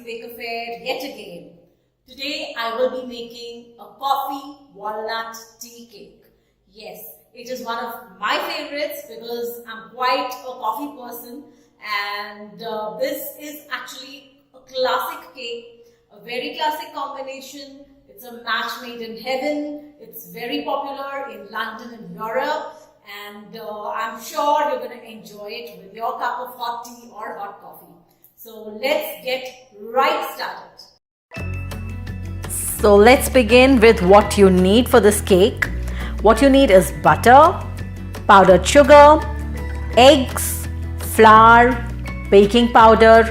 Baker Fair yet again. Today I will be making a coffee walnut tea cake. Yes, it is one of my favorites because I'm quite a coffee person, and this is actually a classic cake, a very classic combination. It's a match made in heaven. It's very popular in London and Europe, and I'm sure you're going to enjoy it with your cup of hot tea or hot coffee. So let's get right started. So let's begin with what you need for this cake. What you need is butter, powdered sugar, eggs, flour, baking powder,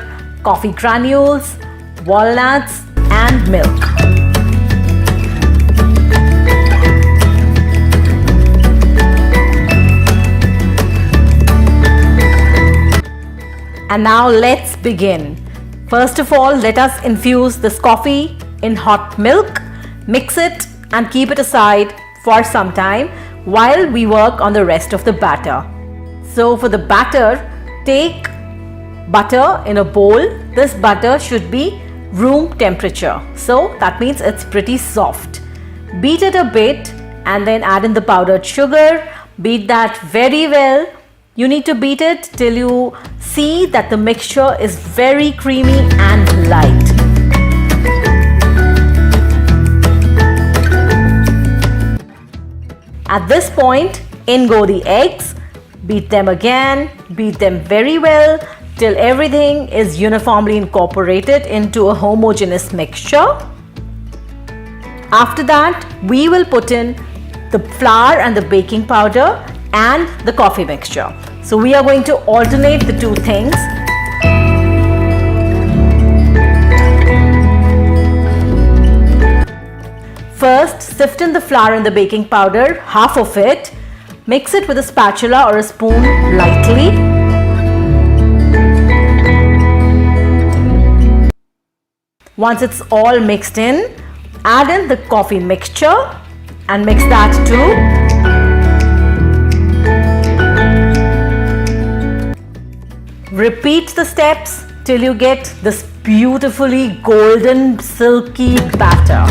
coffee granules, walnuts and milk. And now let's begin. First of all, let us infuse this coffee in hot milk, mix it and keep it aside for some time while we work on the rest of the batter. So for the batter, take butter in a bowl. This butter should be room temperature. So that means it's pretty soft. Beat it a bit and then add in the powdered sugar. Beat that very well. You need to beat it till you see that the mixture is very creamy and light. At this point, in go the eggs. Beat them again, beat them very well till everything is uniformly incorporated into a homogeneous mixture. After that, we will put in the flour and the baking powder and the coffee mixture. So we are going to alternate the two things. First, sift in the flour and the baking powder, half of it. Mix it with a spatula or a spoon lightly. Once it's all mixed in, add in the coffee mixture and mix that too. Repeat the steps till you get this beautifully golden silky batter.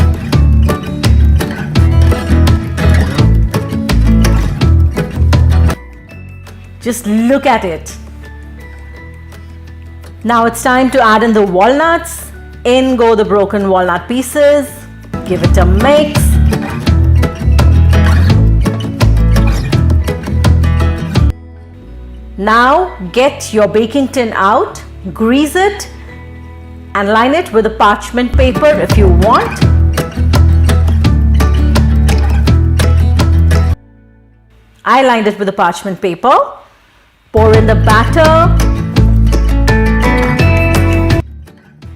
Just look at it. Now it's time to add in the walnuts. In go the broken walnut pieces. Give it a mix. Now get your baking tin out, grease it and line it with a parchment paper if you want. I lined it with a parchment paper. Pour in the batter.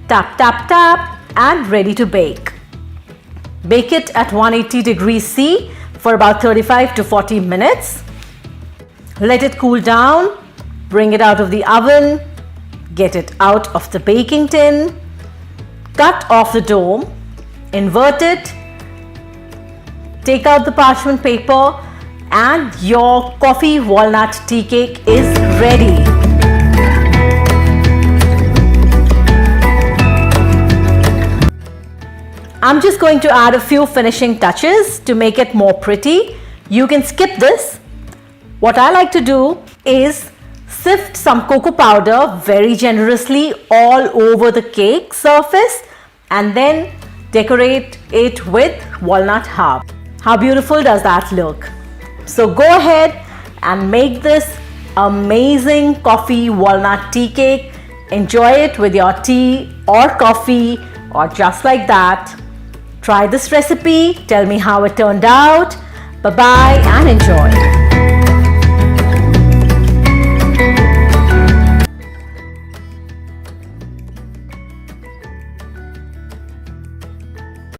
Tap, tap, tap and ready to bake. Bake it at 180 degrees C for about 35 to 40 minutes. Let it cool down, bring it out of the oven, get it out of the baking tin, cut off the dome, invert it, take out the parchment paper and your coffee walnut tea cake is ready. I'm just going to add a few finishing touches to make it more pretty. You can skip this. What I like to do is sift some cocoa powder very generously all over the cake surface and then decorate it with walnut half. How beautiful does that look? So go ahead and make this amazing coffee walnut tea cake. Enjoy it with your tea or coffee or just like that. Try this recipe, tell me how it turned out. Bye-bye and enjoy.